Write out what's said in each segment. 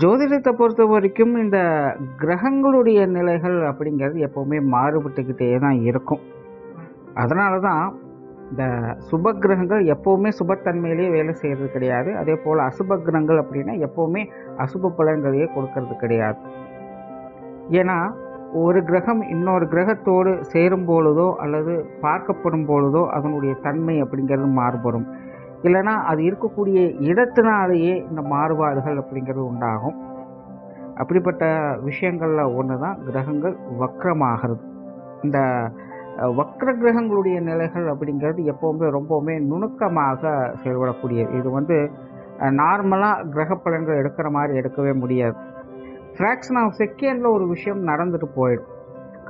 ஜோதிடத்தை பொறுத்த வரைக்கும் இந்த கிரகங்களுடைய நிலைகள் அப்படிங்கிறது எப்போவுமே மாறுபட்டுக்கிட்டே தான் இருக்கும். அதனால தான் இந்த சுப கிரகங்கள் எப்போவுமே சுபத்தன்மையிலேயே வேலை செய்கிறது கிடையாது. அதே போல் அசுப கிரகங்கள் அப்படின்னா எப்போவுமே அசுப பலன்களையே கொடுக்கறது கிடையாது. ஏன்னா ஒரு கிரகம் இன்னொரு கிரகத்தோடு சேரும் பொழுதோ அல்லது பார்க்கப்படும் பொழுதோ அதனுடைய தன்மை அப்படிங்கிறது மாறுபடும். இல்லைன்னா அது இருக்கக்கூடிய இடத்தினாலேயே இந்த மாறுபாடுகள் அப்படிங்கிறது உண்டாகும். அப்படிப்பட்ட விஷயங்களில் ஒன்று தான் கிரகங்கள் வக்ரமாகிறது. இந்த வக்ர கிரகங்களுடைய நிலைகள் அப்படிங்கிறது எப்போவுமே ரொம்பவுமே நுணுக்கமாக செயல்படக்கூடியது. இது நார்மலாக கிரக பலன்கள் எடுக்கிற மாதிரி எடுக்கவே முடியாது. ஃப்ராக்ஷன் ஆஃப் செகண்டில் ஒரு விஷயம் நடந்துட்டு போயிடும்.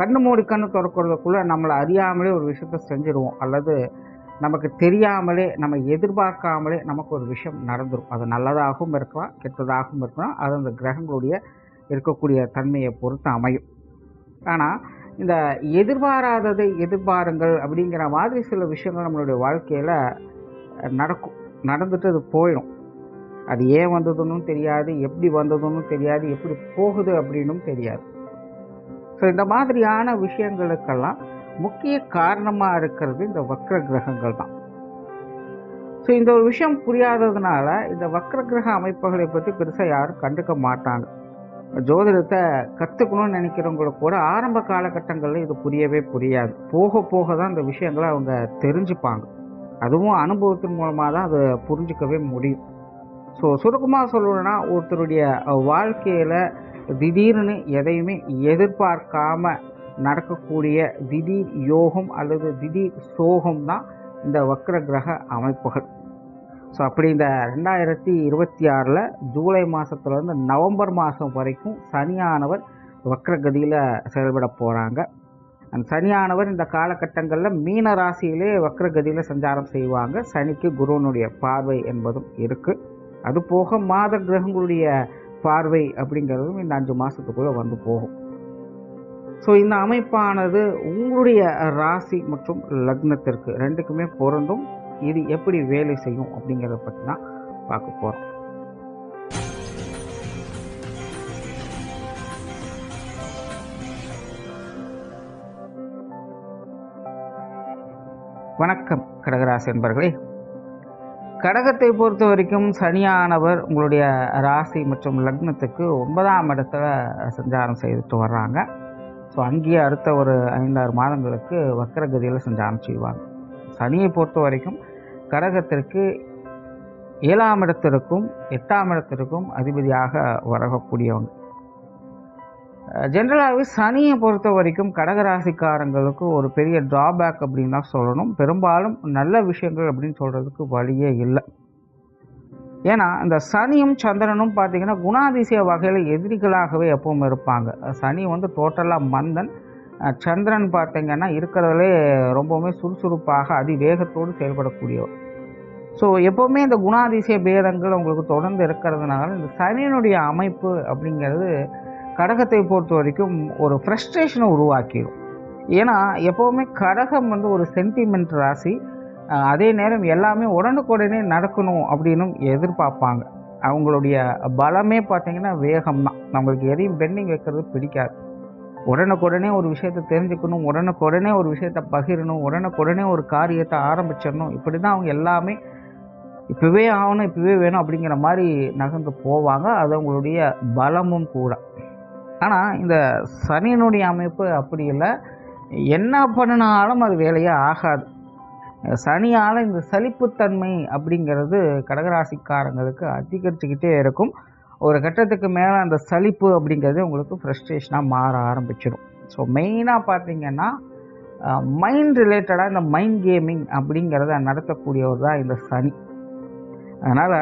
கண்ணு மூடி கண்ணு திறக்கிறதுக்குள்ளே நம்மளை அறியாமலே ஒரு விஷயத்த செஞ்சுடுவோம், அல்லது நமக்கு தெரியாமலே நம்ம எதிர்பார்க்காமலே நமக்கு ஒரு விஷயம் நடந்துடும். அது நல்லதாகவும் இருக்கலாம், கெட்டதாகவும் இருக்கலாம். அது அந்த கிரகங்களுடைய இருக்கக்கூடிய தன்மையை பொறுத்து அமையும். ஆனால் இந்த எதிர்பாராததை எதிர்பாருங்கள் அப்படிங்கிற மாதிரி சில விஷயங்கள் நம்மளுடைய வாழ்க்கையில் நடக்கும். நடந்துட்டு அது போயிடும். அது ஏன் வந்ததுன்னு தெரியாது, எப்படி வந்ததுன்னு தெரியாது, எப்படி போகுது அப்படின்னும் தெரியாது. ஸோ இந்த மாதிரியான விஷயங்களுக்கெல்லாம் முக்கிய காரணமாக இருக்கிறது இந்த வக்ர கிரகங்கள் தான். ஸோ இந்த ஒரு விஷயம் புரியாததுனால இந்த வக்ர கிரக அமைப்புகளை பற்றி பெருசாக யாரும் கண்டுக்க மாட்டாங்க. ஜோதிடத்தை கற்றுக்கணும்னு நினைக்கிறவங்களுக்கு கூட ஆரம்ப காலகட்டங்களில் இது புரியவே புரியாது. போக போக தான் இந்த விஷயங்களை அவங்க தெரிஞ்சுப்பாங்க. அதுவும் அனுபவத்தின் மூலமாக தான் அதை புரிஞ்சிக்கவே முடியும். ஸோ சுருக்கமாக சொல்லணும்னா, ஒருத்தருடைய வாழ்க்கையில் திடீர்னு எதையுமே எதிர்பார்க்காம நடக்கக்கூடிய திடீர் யோகம் அல்லது திடீர் சோகம் தான் இந்த வக்ர கிரக அமைப்புகள். ஸோ அப்படி இந்த 2026 ஜூலை மாதத்துலேருந்து நவம்பர் மாதம் வரைக்கும் சனியானவர் வக்ரகதியில் செயல்பட போகிறாங்க. அந்த சனியானவர் இந்த காலகட்டங்களில் மீன ராசியிலே வக்ரகதியில் சஞ்சாரம் செய்வாங்க. சனிக்கு குருவனுடைய பார்வை என்பதும் இருக்குது. அது போக மாத கிரகங்களுடைய பார்வை அப்படிங்கிறதும் இந்த 5 மாதத்துக்குள்ளே வந்து போகும். ஸோ இந்த அமைப்பானது உங்களுடைய ராசி மற்றும் லக்னத்திற்கு ரெண்டுக்குமே பொருந்தும். இது எப்படி வேலை செய்யும் அப்படிங்கிறத பற்றி தான் பார்க்க போகிறோம். வணக்கம் கடகராசி என்பர்களே. கடகத்தை பொறுத்த வரைக்கும் சனியானவர் உங்களுடைய ராசி மற்றும் லக்னத்துக்கு 9ஆம் இடத்துல சஞ்சாரம் செய்துட்டு வர்றாங்க. ஸோ அங்கேயே அடுத்த ஒரு 5-6 மாதங்களுக்கு வக்ரகதியில் சஞ்சாரம் செய்வாங்க. சனியை பொறுத்த வரைக்கும் கடகத்திற்கு 7ஆம் இடத்திற்கும் 8ஆம் இடத்திற்கும் அதிபதியாக வரக்கூடியவங்க. ஜென்ரலாகவே சனியை பொறுத்த வரைக்கும் கடகராசிக்காரங்களுக்கு ஒரு பெரிய ட்ராபேக் அப்படின்னு தான் சொல்லணும். பெரும்பாலும் நல்ல விஷயங்கள் அப்படின்னு சொல்கிறதுக்கு வழியே இல்லை. ஏன்னா இந்த சனியும் சந்திரனும் பார்த்திங்கன்னா குணாதிசய வகையில் எதிரிகளாகவே எப்பவும் இருப்பாங்க. சனி டோட்டலாக மந்தன், சந்திரன் பார்த்திங்கன்னா இருக்கிறதுலே ரொம்பவுமே சுறுசுறுப்பாக அதிவேகத்தோடு செயல்படக்கூடியவர். ஸோ எப்போவுமே இந்த குணாதிசய பேதங்கள் உங்களுக்கு தொடர்ந்து இருக்கிறதுனால இந்த சனியினுடைய அமைப்பு அப்படிங்கிறது கடகத்தை பொறுத்த வரைக்கும் ஒரு ஃப்ரஸ்ட்ரேஷனை உருவாக்கிடும். ஏன்னா எப்போவுமே கடகம் ஒரு சென்டிமெண்ட் ராசி. அதே நேரம் எல்லாமே உடனுக்குடனே நடக்கணும் அப்படின்னும் எதிர்பார்ப்பாங்க. அவங்களுடைய பலமே பார்த்திங்கன்னா வேகம் தான். நம்மளுக்கு எதையும் பெண்டிங் வைக்கிறது பிடிக்காது. உடனுக்குடனே ஒரு விஷயத்தை தெரிஞ்சுக்கணும், உடனுக்குடனே ஒரு விஷயத்தை பகிரணும், உடனுக்குடனே ஒரு காரியத்தை ஆரம்பிச்சிடணும். இப்படி தான் அவங்க எல்லாமே இப்போவே ஆகணும், இப்போவே வேணும் அப்படிங்கிற மாதிரி நகர்ந்து போவாங்க. அது அவங்களுடைய பலமும் கூட. ஆனால் இந்த சனியினுடைய அமைப்பு அப்படி இல்லை. என்ன பண்ணினாலும் அது வேலையே ஆகாது. சனியால் இந்த சலிப்புத்தன்மை அப்படிங்கிறது கடகராசிக்காரங்களுக்கு அதிகரிச்சுக்கிட்டே இருக்கும். ஒரு கட்டத்துக்கு மேலே அந்த சலிப்பு அப்படிங்கிறது உங்களுக்கு ஃப்ரஸ்ட்ரேஷனாக மாற ஆரம்பிச்சிடும். ஸோ மெயினாக பார்த்திங்கன்னா மைண்ட் ரிலேட்டடாக இந்த மைண்ட் கேமிங் அப்படிங்கிறத நடத்தக்கூடியவர் தான் இந்த சனி. அதனால்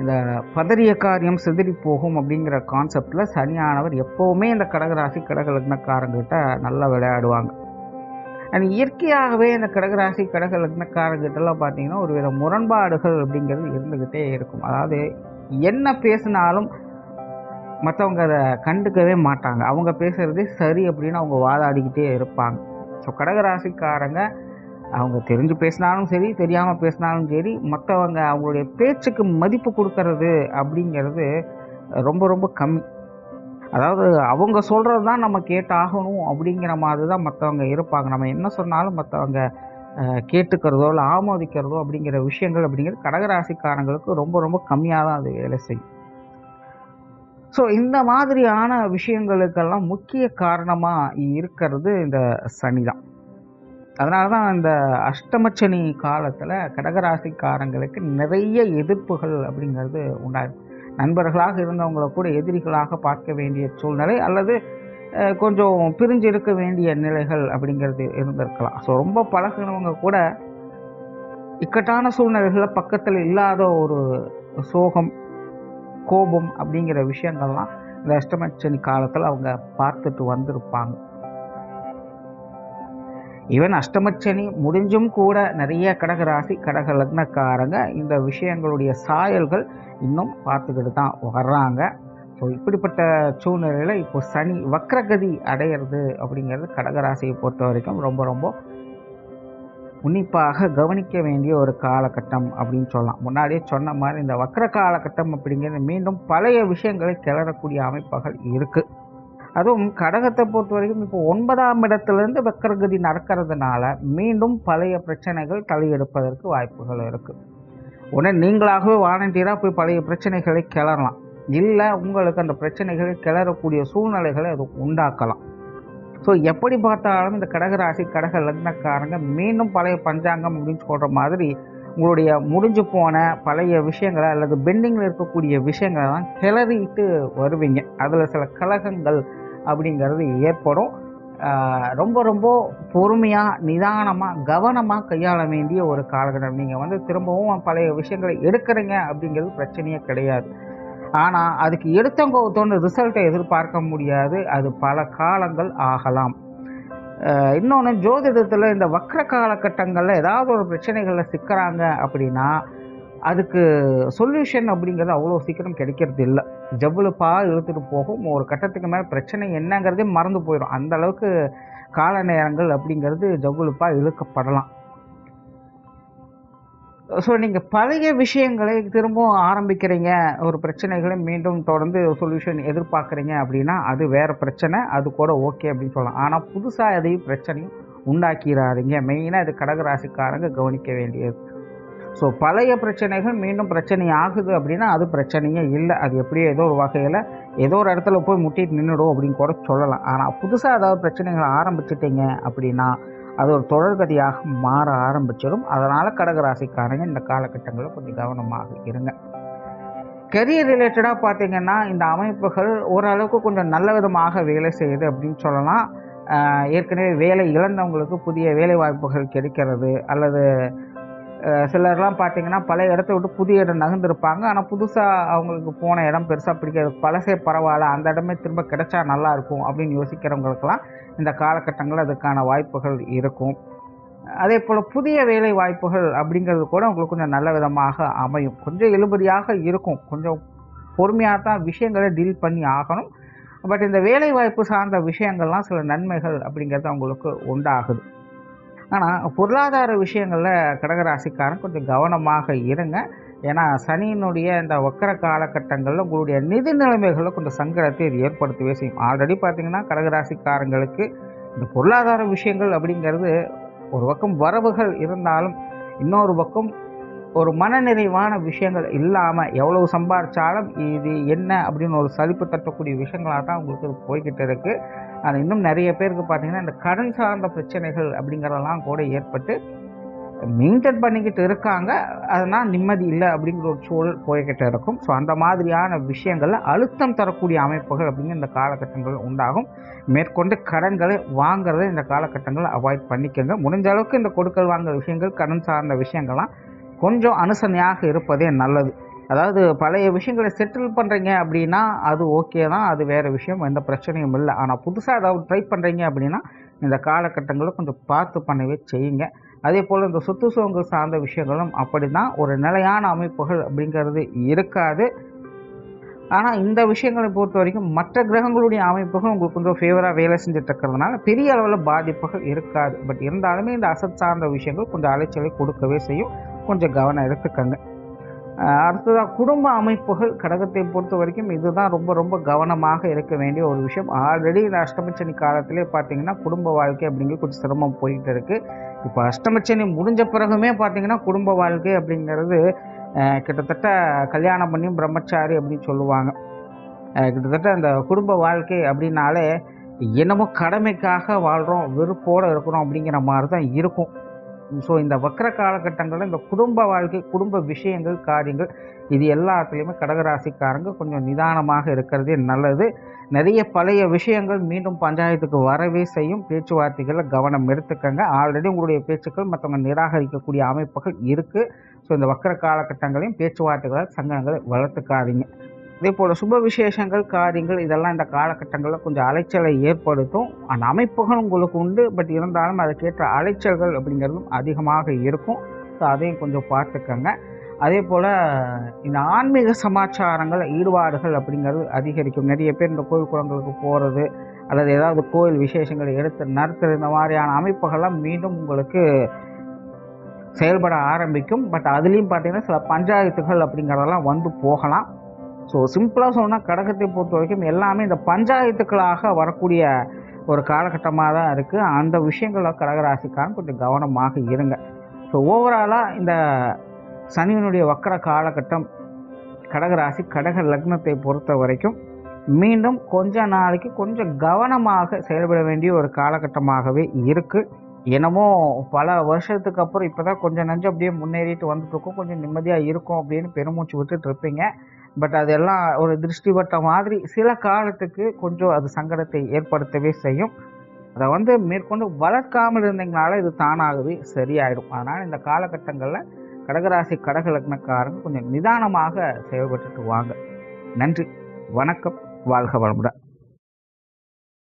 இந்த பதறிய காரியம் சிதறி போகும் அப்படிங்கிற கான்செப்டில் சனியானவர் எப்போவுமே இந்த கடகராசி கடக லக்னக்காரங்கிட்ட நல்லா விளையாடுவாங்க. அண்ட் இயற்கையாகவே இந்த கடகராசி கடக லக்னக்காரங்கிட்டலாம் பார்த்திங்கன்னா ஒரு வித முரண்பாடுகள் அப்படிங்கிறது இருந்துக்கிட்டே இருக்கும். அதாவது என்ன பேசினாலும் மற்றவங்க அதை கண்டுக்கவே மாட்டாங்க. அவங்க பேசுகிறதே சரி அப்படின்னு அவங்க வாதாடிக்கிட்டே இருப்பாங்க. ஸோ கடகராசிக்காரங்க அவங்க தெரிஞ்சு பேசினாலும் சரி, தெரியாமல் பேசினாலும் சரி, மற்றவங்க அவங்களுடைய பேச்சுக்கு மதிப்பு கொடுக்கறது அப்படிங்கிறது ரொம்ப ரொம்ப கம்மி. அதாவது அவங்க சொல்கிறது தான் நம்ம கேட்டாகணும் அப்படிங்கிற மாதிரி தான் மற்றவங்க இருப்பாங்க. நம்ம என்ன சொன்னாலும் மற்றவங்க கேட்டுக்கிறதோ இல்லை ஆமோதிக்கிறதோ அப்படிங்கிற விஷயங்கள் அப்படிங்கிறது கடகராசிக்காரங்களுக்கு ரொம்ப ரொம்ப கம்மியாக தான் அது வேலை செய்யும். ஸோ இந்த மாதிரியான விஷயங்களுக்கெல்லாம் முக்கிய காரணமாக இருக்கிறது இந்த சனி தான். அதனால தான் இந்த அஷ்டமச்சனி காலத்தில் கடகராசிக்காரங்களுக்கு நிறைய எதிர்ப்புகள் அப்படிங்கிறது உண்டாகும். நண்பர்களாக இருந்தவங்கள கூட எதிரிகளாக பார்க்க வேண்டிய சூழ்நிலை, அல்லது கொஞ்சம் பிரிஞ்சு இருக்க வேண்டிய நிலைகள் அப்படிங்கிறது இருந்திருக்கலாம். ஸோ ரொம்ப பழகினவங்க கூட இக்கட்டான சூழ்நிலைகளில் பக்கத்தில் இல்லாத ஒரு சோகம், கோபம் அப்படிங்கிற விஷயங்கள்லாம் இந்த அஷ்டமச்சனி காலத்தில் அவங்க பார்த்துட்டு வந்திருப்பாங்க. ஈவன் அஷ்டமச்சனி முடிஞ்சும் கூட நிறைய கடகராசி கடக லக்னக்காரங்க இந்த விஷயங்களுடைய சாயல்கள் இன்னும் பார்த்துக்கிட்டு தான் வர்றாங்க. ஸோ இப்படிப்பட்ட சூழ்நிலையில் இப்போ சனி வக்ரகதி அடையிறது அப்படிங்கிறது கடகராசியை பொறுத்த வரைக்கும் ரொம்ப ரொம்ப உன்னிப்பாக கவனிக்க வேண்டிய ஒரு காலகட்டம் அப்படின்னு சொல்லலாம். முன்னாடியே சொன்ன மாதிரி இந்த வக்ர காலகட்டம் அப்படிங்கிறது மீண்டும் பழைய விஷயங்களை கிளறக்கூடிய அமைப்புகள் இருக்குது. அதுவும் கடகத்தை பொறுத்த வரைக்கும் இப்போ 9ஆம் இடத்துலேருந்து வக்ரகதி நடக்கிறதுனால மீண்டும் பழைய பிரச்சனைகள் தலையெடுப்பதற்கு வாய்ப்புகள் இருக்குது. உடனே நீங்களாகவே வாலண்டியராக போய் பழைய பிரச்சனைகளை கிளறலாம், இல்லை உங்களுக்கு அந்த பிரச்சனைகளை கிளறக்கூடிய சூழ்நிலைகளை அது உண்டாக்கலாம். ஸோ எப்படி பார்த்தாலும் இந்த கடகராசி கடக லக்னக்காரங்க மீண்டும் பழைய பஞ்சாங்கம் அப்படின்னு சொல்கிற மாதிரி உங்களுடைய முடிஞ்சு போன பழைய விஷயங்களை அல்லது பெண்டிங்கில் இருக்கக்கூடிய விஷயங்களை தான் கிளறிட்டு வருவீங்க. அதில் சில கலகங்கள் அப்படிங்கிறது ஏற்படும். ரொம்ப ரொம்ப பொறுமையாக நிதானமாக கவனமாக கையாள வேண்டிய ஒரு காலகட்டம். நீங்கள் திரும்பவும் பழைய விஷயங்களை எடுக்கிறீங்க அப்படிங்கிறது பிரச்சனையே கிடையாது. ஆனால் அதுக்கு எடுத்தவங்க ரிசல்ட்டை எதிர்பார்க்க முடியாது. அது பல காலங்கள் ஆகலாம். இன்னொன்று, ஜோதிடத்தில் இந்த வக்ர காலகட்டங்களில் ஏதாவது ஒரு பிரச்சனைகளில் சிக்கிறாங்க அப்படின்னா அதுக்கு சொல்யூஷன் அப்படிங்கிறது அவ்வளோ சீக்கிரம் கிடைக்கிறது இல்லை. ஜவ்வளுப்பாக இழுத்துட்டு போகும். ஒரு கட்டத்துக்கு மேலே பிரச்சனை என்னங்கிறதே மறந்து போயிடும். அந்த அளவுக்கு கால நேரங்கள் அப்படிங்கிறது ஜவ்வளுப்பாக இழுக்கப்படலாம். ஸோ நீங்கள் பழைய விஷயங்களை திரும்பவும் ஆரம்பிக்கிறீங்க, ஒரு பிரச்சனைகளை மீண்டும் தொடர்ந்து சொல்யூஷன் எதிர்பார்க்குறீங்க அப்படின்னா அது வேறு பிரச்சனை, அது கூட ஓகே அப்படின்னு சொல்லலாம். ஆனால் புதுசாக எதையும் பிரச்சனையும் உண்டாக்கிறாதீங்க. மெயினாக இது கடகராசிக்காரங்க கவனிக்க வேண்டியது. ஸோ பழைய பிரச்சனைகள் மீண்டும் பிரச்சனை ஆகுது அப்படின்னா அது பிரச்சனையே இல்லை. அது எப்படியோ ஏதோ ஒரு வகையில் ஏதோ ஒரு இடத்துல போய் முட்டிட்டு நின்றுடும் அப்படின்னு கூட சொல்லலாம். ஆனால் புதுசாக ஏதாவது பிரச்சனைகளை ஆரம்பிச்சிட்டிங்க அப்படின்னா அது ஒரு தொடர்கதியாக மாற ஆரம்பிச்சிடும். அதனால் கடகராசிக்காரங்க இந்த காலகட்டங்களில் கொஞ்சம் கவனமாக இருங்க. கெரியர் ரிலேட்டடாக பார்த்திங்கன்னா இந்த அமைப்புகள் ஓரளவுக்கு கொஞ்சம் நல்ல விதமாக வேலை செய்யுது அப்படின்னு சொல்லலாம். ஏற்கனவே வேலை இழந்தவங்களுக்கு புதிய வேலை வாய்ப்புகள் கிடைக்கிறது, அல்லது சிலர்லாம் பார்த்திங்கன்னா பழைய இடத்த விட்டு புதிய இடம் நகர்ந்துருப்பாங்க. ஆனால் புதுசாக அவங்களுக்கு போன இடம் பெருசாக பிடிக்காது, பழசே பரவாயில்ல, அந்த இடமே திரும்ப கிடைச்சா நல்லாயிருக்கும் அப்படின்னு யோசிக்கிறவங்களுக்கெல்லாம் இந்த காலகட்டங்களில் அதுக்கான வாய்ப்புகள் இருக்கும். அதே போல் புதிய வேலை வாய்ப்புகள் அப்படிங்கிறது கூட உங்களுக்கு கொஞ்சம் நல்ல விதமாக அமையும். கொஞ்சம் இழுபறியாக இருக்கும், கொஞ்சம் பொறுமையாக தான் விஷயங்களை டீல் பண்ணி ஆகணும். பட் இந்த வேலை வாய்ப்பு சார்ந்த விஷயங்கள்லாம் சில நன்மைகள் அப்படிங்கிறது அவங்களுக்கு உண்டாகுது. ஆனால் பொருளாதார விஷயங்களில் கடகராசிக்காரன் கொஞ்சம் கவனமாக இருங்க. ஏன்னா சனியினுடைய இந்த வக்கர காலகட்டங்களில் உங்களுடைய நிதி நிலைமைகளில் கொஞ்சம் சங்கடத்தை இது ஏற்படுத்தவே செய்யும். ஆல்ரெடி பார்த்திங்கன்னா கடகராசிக்காரங்களுக்கு இந்த பொருளாதார விஷயங்கள் அப்படிங்கிறது ஒரு பக்கம் வரவுகள் இருந்தாலும் இன்னொரு பக்கம் ஒரு மனநிறைவான விஷயங்கள் இல்லாமல் எவ்வளவு சம்பாதிச்சாலும் இது என்ன அப்படின்னு ஒரு சலிப்பு தட்டக்கூடிய விஷயங்களாக தான் உங்களுக்கு போய்கிட்டு இருக்குது. அது இன்னும் நிறைய பேருக்கு பார்த்திங்கன்னா இந்த கடன் சார்ந்த பிரச்சனைகள் அப்படிங்கிறதெல்லாம் கூட ஏற்பட்டு மெயின்டைன் பண்ணிக்கிட்டு இருக்காங்க. அதனால் நிம்மதி இல்லை அப்படிங்கிற ஒரு சூழல் போய்கிட்டு இருக்கும். ஸோ அந்த மாதிரியான விஷயங்களில் அழுத்தம் தரக்கூடிய அமைப்புகள் அப்படிங்கிற இந்த காலகட்டங்கள் உண்டாகும். மேற்கொண்டு கடன்களை வாங்குறதை இந்த காலகட்டங்களில் அவாய்ட் பண்ணிக்கோங்க. முடிஞ்ச அளவுக்கு இந்த கொடுக்கல் வாங்குற விஷயங்கள், கடன் சார்ந்த விஷயங்கள்லாம் கொஞ்சம் அனுசரணையாக இருப்பதே நல்லது. அதாவது பழைய விஷயங்களை செட்டில் பண்ணுறீங்க அப்படின்னா அது ஓகே தான், அது வேறு விஷயம், எந்த பிரச்சனையும் இல்லை. ஆனால் புதுசாக ஏதாவது ட்ரை பண்ணுறீங்க அப்படின்னா இந்த காலகட்டங்களில் கொஞ்சம் பார்த்து பண்ணவே செய்யுங்க. அதே போல் இந்த சொத்து சுகங்கள் சார்ந்த விஷயங்களும் அப்படி தான், ஒரு நிலையான அமைப்புகள் அப்படிங்கிறது இருக்காது. ஆனால் இந்த விஷயங்களை பொறுத்த வரைக்கும் மற்ற கிரகங்களுடைய அமைப்புகள் உங்களுக்கு கொஞ்சம் ஃபேவராக வேலை செஞ்சுட்டு இருக்கிறதுனால பெரிய அளவில் பாதிப்புகள் இருக்காது. பட் இருந்தாலுமே இந்த அசட் சார்ந்த விஷயங்கள் கொஞ்சம் அலைச்சலை கொடுக்கவே செய்யும். கொஞ்சம் கவனம் எடுத்துக்கங்க. அடுத்ததாக குடும்ப அமைப்புகள் கடகத்தை பொறுத்த வரைக்கும் இதுதான் ரொம்ப ரொம்ப கவனமாக இருக்க வேண்டிய ஒரு விஷயம். ஆல்ரெடி இந்த அஷ்டமச்சனி காலத்திலே பார்த்தீங்கன்னா குடும்ப வாழ்க்கை அப்படிங்கிறது கொஞ்சம் சிரமம் போயிட்டு இருக்குது. இப்போ அஷ்டமச்சனி முடிஞ்ச பிறகுமே பார்த்தீங்கன்னா குடும்ப வாழ்க்கை அப்படிங்கிறது கிட்டத்தட்ட கல்யாணம் பண்ணியும் பிரம்மச்சாரி அப்படின்னு சொல்லுவாங்க. கிட்டத்தட்ட அந்த குடும்ப வாழ்க்கை அப்படின்னாலே என்னமோ கடமைக்காக வாழ்கிறோம், வெறுப்போடு இருக்கிறோம் அப்படிங்கிற மாதிரி தான் இருக்கும். ஸோ இந்த வக்கர காலகட்டங்களில் இந்த குடும்ப வாழ்க்கை, குடும்ப விஷயங்கள், காரியங்கள் இது எல்லாத்துலேயுமே கடகராசிக்காரங்க கொஞ்சம் நிதானமாக இருக்கிறதே நல்லது. நிறைய பழைய விஷயங்கள் மீண்டும் பஞ்சாயத்துக்கு வரவே செய்யும். பேச்சுவார்த்தைகளில் கவனம் எடுத்துக்கங்க. ஆல்ரெடி உங்களுடைய பேச்சுக்கள் மற்றவங்க நிராகரிக்கக்கூடிய அமைப்புகள் இருக்குது. ஸோ இந்த வக்கர காலகட்டங்களையும் பேச்சுவார்த்தைகளை, சங்கங்களை வளர்த்துக்காதீங்க. இதே போல் சுப விசேஷங்கள், காரியங்கள் இதெல்லாம் இந்த காலகட்டங்களில் கொஞ்சம் அலைச்சலை ஏற்படுத்தும். அந்த அமைப்புகள் உங்களுக்கு உண்டு, பட் இருந்தாலும் அதுக்கேற்ற அலைச்சல்கள் அப்படிங்கிறதும் அதிகமாக இருக்கும். ஸோ அதையும் கொஞ்சம் பார்த்துக்கங்க. அதே போல் இந்த ஆன்மீக சமாச்சாரங்கள், ஈடுபாடுகள் அப்படிங்கிறது அதிகரிக்கும். நிறைய பேர் இந்த கோயில் குளங்களுக்கு போகிறது அல்லது ஏதாவது கோயில் விசேஷங்களை எடுத்து நடத்துகிற இந்த மாதிரியான அமைப்புகள்லாம் மீண்டும் உங்களுக்கு செயல்பட ஆரம்பிக்கும். பட் அதுலேயும் பார்த்திங்கன்னா சில பஞ்சாயத்துகள் அப்படிங்கிறதெல்லாம் வந்து போகலாம். ஸோ சிம்பிளாக சொன்னால் கடகத்தை பொறுத்த வரைக்கும் எல்லாமே இந்த பஞ்சாயத்துக்களாக வரக்கூடிய ஒரு காலகட்டமாக தான் இருக்குது. அந்த விஷயங்களில் கடகராசிக்காரன் கொஞ்சம் கவனமாக இருங்க. ஸோ ஓவராலாக இந்த சனியினுடைய வக்கர காலகட்டம் கடகராசி, கடக லக்னத்தை பொறுத்த வரைக்கும் மீண்டும் கொஞ்ச நாளைக்கு கொஞ்சம் கவனமாக செயல்பட வேண்டிய ஒரு காலகட்டமாகவே இருக்குது. என்னமோ பல வருஷத்துக்கு அப்புறம் இப்போ தான் கொஞ்சம் நஞ்சம் அப்படியே முன்னேறிட்டு வந்துட்டுருக்கோம், கொஞ்சம் நிம்மதியாக இருக்கும் அப்படின்னு பெருமூச்சு விட்டுட்டு இருப்பீங்க. பட் அதெல்லாம் ஒரு திருஷ்டிப்பட்ட மாதிரி சில காலத்துக்கு கொஞ்சம் அது சங்கடத்தை ஏற்படுத்தவே செய்யும். அதை மேற்கொண்டு வளர்க்காமல் இருந்தீங்கனால இது தானாகவே சரியாயிடும். அதனால் இந்த காலகட்டங்களில் கடகராசி, கடக லக்னக்காரங்க கொஞ்சம் நிதானமாக செயல்பட்டுட்டு வாங்க. நன்றி, வணக்கம், வாழ்க வளமுடன்.